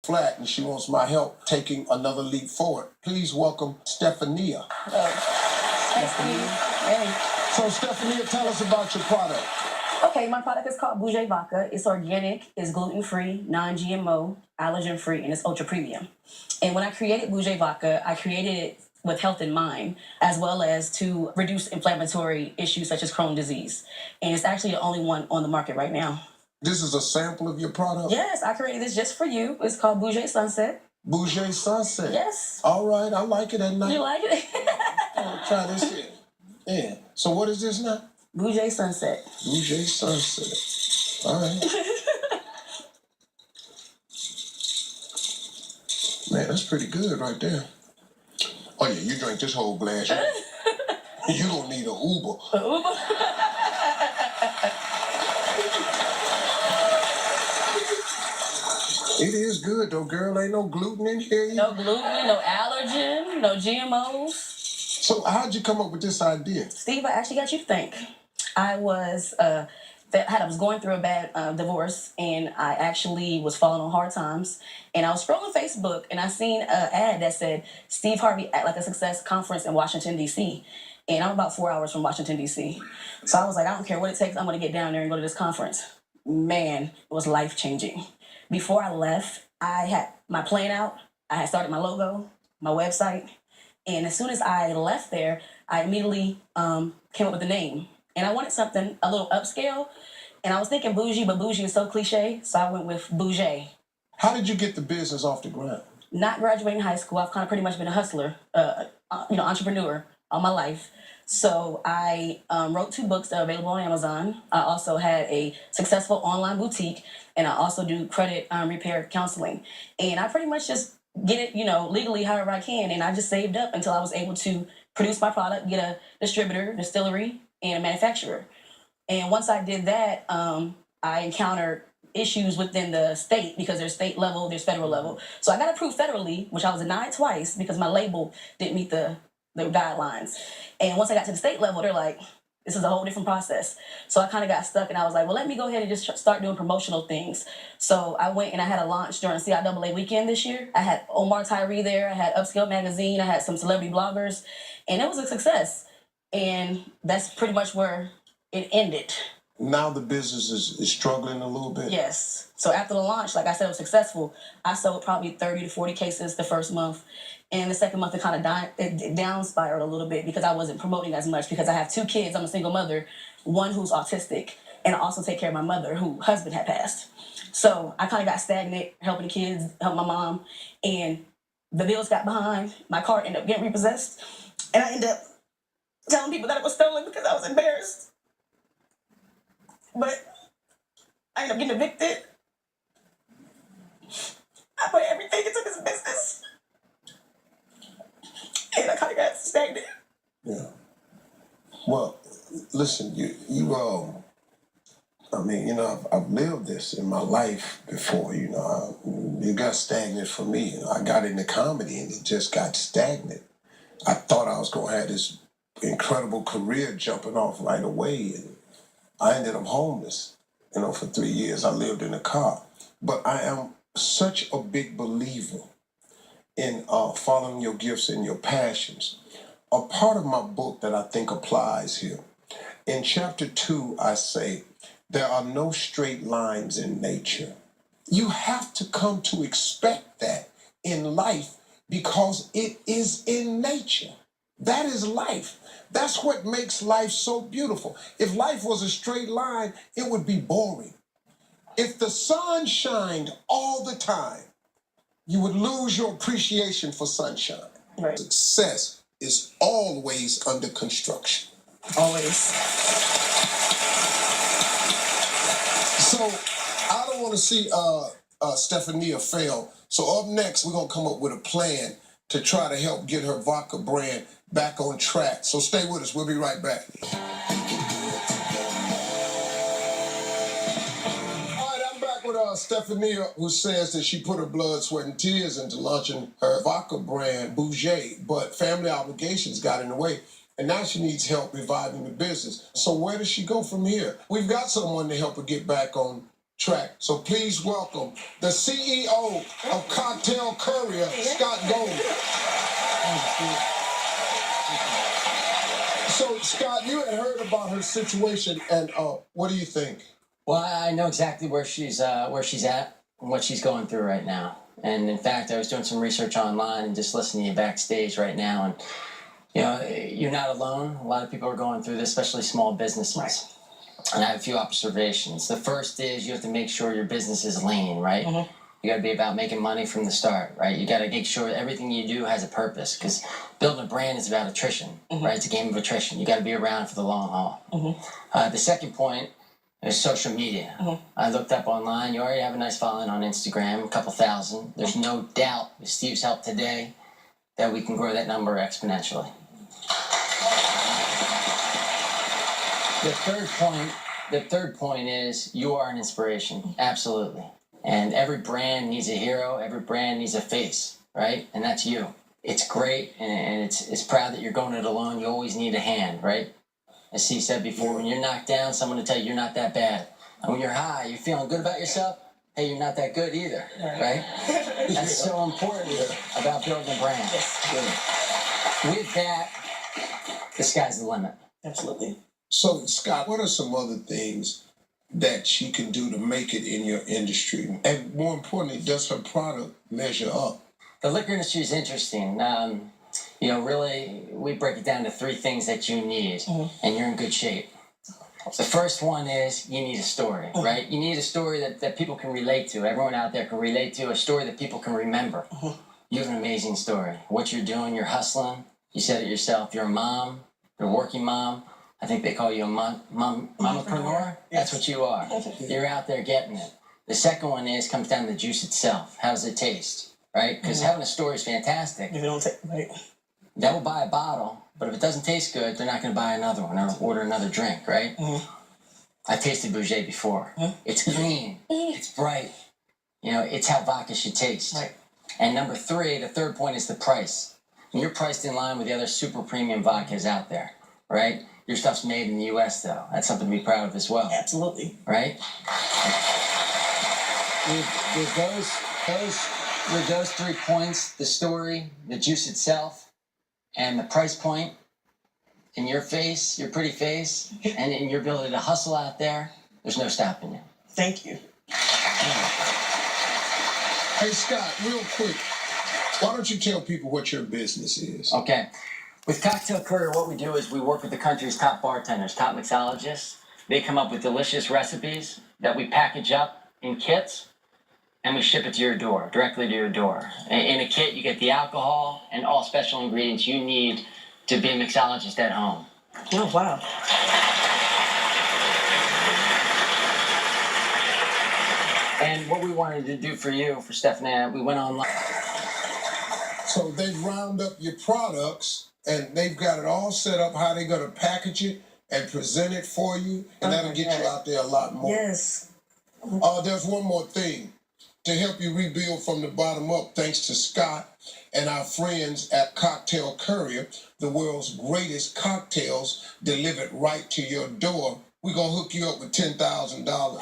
flat and she wants my help taking another leap forward. Please welcome Stephania. Stephanie. Hey. So Stephania, tell us about your product. Okay, my product is called Bou'Jae Vodka. It's organic, it's gluten-free, non-GMO, allergen-free, and it's ultra premium. And when I created Bou'Jae Vodka, I created it with health in mind, as well as to reduce inflammatory issues such as Crohn's disease. And it's actually the only one on the market right now. This is a sample of your product? Yes, I created this just for you. It's called Bou'Jae Sunset. Bou'Jae Sunset? Yes. All right, I like it at night. You like it? I'll try this here. Yeah. So what is this now? Bou'Jae Sunset. Bou'Jae Sunset. All right. Man, that's pretty good right there. Oh, yeah, you drink this whole glass. You're going to need an Uber. An Uber? It is good, though, girl. Ain't no gluten in here. No gluten, no allergen, no GMOs. So how'd you come up with this idea? Steve, I actually got you to think. I was going through a bad divorce, and I actually was falling on hard times. And I was scrolling Facebook, and I seen an ad that said Steve Harvey Act Like a Success conference in Washington, D.C. And I'm about 4 hours from Washington, D.C. So I was like, I don't care what it takes. I'm going to get down there and go to this conference. Man, it was life-changing. Before I left, I had my plan out. I had started my logo, my website. And as soon as I left there, I immediately came up with the name. And I wanted something a little upscale. And I was thinking bougie, but bougie is so cliche. So I went with Bou'Jae. How did you get the business off the ground? Not graduating high school. I've kind of pretty much been a hustler, entrepreneur all my life. So I wrote 2 books that are available on Amazon. I also had a successful online boutique, and I also do credit repair counseling. And I pretty much just get it, legally however I can. And I just saved up until I was able to produce my product, get a distributor, distillery, and a manufacturer. And once I did that, I encountered issues within the state because there's state level, there's federal level. So I got approved federally, which I was denied twice because my label didn't meet the guidelines. And once I got to the state level, they're like, this is a whole different process. So I kind of got stuck, and I was like, well, let me go ahead and just start doing promotional things. So I went and I had a launch during CIAA weekend this year. I had Omar Tyree there. I had Upscale Magazine. I had some celebrity bloggers, and it was a success. And that's pretty much where it ended. Now the business is struggling a little bit? Yes. So after the launch, like I said, it was successful. I sold probably 30 to 40 cases the first month. And the second month, it kind of down spiraled a little bit because I wasn't promoting as much because I have 2 kids. I'm a single mother, one who's autistic, and I also take care of my mother whose husband had passed. So I kind of got stagnant, helping the kids, helping my mom, and the bills got behind. My car ended up getting repossessed, and I ended up telling people that it was stolen because I was embarrassed. But I ended up getting evicted. I put everything into this business. And I kind of got stagnant. Yeah. Well, listen, I've lived this in my life before, it got stagnant for me. I got into comedy and it just got stagnant. I thought I was going to have this incredible career jumping off right away, and I ended up homeless, for 3 years. I lived in a car. But I am such a big believer in following your gifts and your passions. A part of my book that I think applies here. In chapter 2, I say, there are no straight lines in nature. You have to come to expect that in life because it is in nature. That is life. That's what makes life so beautiful. If life was a straight line, it would be boring. If the sun shined all the time, you would lose your appreciation for sunshine. Right. Success is always under construction. Always. So I don't want to see Stephania fail. So up next, we're going to come up with a plan to try to help get her vodka brand back on track. So stay with us. We'll be right back. With Stephania, who says that she put her blood, sweat, and tears into launching her vodka brand, Bou'Jae, but family obligations got in the way, and now she needs help reviving the business. So where does she go from here? We've got someone to help her get back on track. So please welcome the CEO of Cocktail Courier, Scott Gold. So, Scott, you had heard about her situation, and what do you think? Well, I know exactly where she's at and what she's going through right now. And in fact, I was doing some research online and just listening to you backstage right now. And you know, you're not alone. A lot of people are going through this, especially small businesses. Right. And I have a few observations. The first is you have to make sure your business is lean, right? Mm-hmm. You got to be about making money from the start, right? You got to make sure everything you do has a purpose, because building a brand is about attrition, right? It's a game of attrition. You got to be around for the long haul. The second point is social media. I looked up online. You already have a nice following on Instagram, a couple thousand. There's no doubt with Steve's help today that we can grow that number exponentially. The third point is you are an inspiration. Absolutely. And every brand needs a hero. Every brand needs a face, right? And that's you. It's great, and it's proud that you're going it alone. You always need a hand, right? As Steve said before, when you're knocked down, someone to tell you you're not that bad. And when you're high, you're feeling good about yourself, hey, you're not that good either, right? That's so important about building a brand. With that, the sky's the limit. Absolutely. So, Scott, what are some other things that she can do to make it in your industry? And more importantly, does her product measure up? The liquor industry is interesting. You know, really, we break it down to three things that you need, and you're in good shape. The first one is you need a story, right? You need a story that people can relate to. Everyone out there can relate to, a story that people can remember. You have an amazing story. What you're doing, you're hustling. You said it yourself. You're a mom. You're a working mom. I think they call you a mompreneur. That's what you are. You're out there getting it. The second one comes down to the juice itself. How does it taste, right? Because having a story is fantastic. If you don't take right. They will buy a bottle, but if it doesn't taste good, they're not going to buy another one or order another drink, right? I tasted Bou'Jae before. It's clean. It's bright. You know, it's how vodka should taste. Right. And number three, the third point is the price. And you're priced in line with the other super premium vodkas out there, right? Your stuff's made in the U.S., though. That's something to be proud of as well. Absolutely. Right? With those 3 points, the story, the juice itself, and the price point, in your face, your pretty face, and in your ability to hustle out there, there's no stopping you. Thank you. Hey, Scott, real quick, why don't you tell people what your business is? Okay. With Cocktail Courier, what we do is we work with the country's top bartenders, top mixologists. They come up with delicious recipes that we package up in kits, and we ship it to your door, directly to your door. In a kit, you get the alcohol and all special ingredients you need to be a mixologist at home. Oh, wow. And what we wanted to do for you, for Stephania, we went online. So they round up your products, and they've got it all set up how they're going to package it and present it for you, and that'll get you out there a lot more. Yes. There's one more thing. To help you rebuild from the bottom up, thanks to Scott and our friends at Cocktail Courier, the world's greatest cocktails delivered right to your door, we're going to hook you up with $10,000.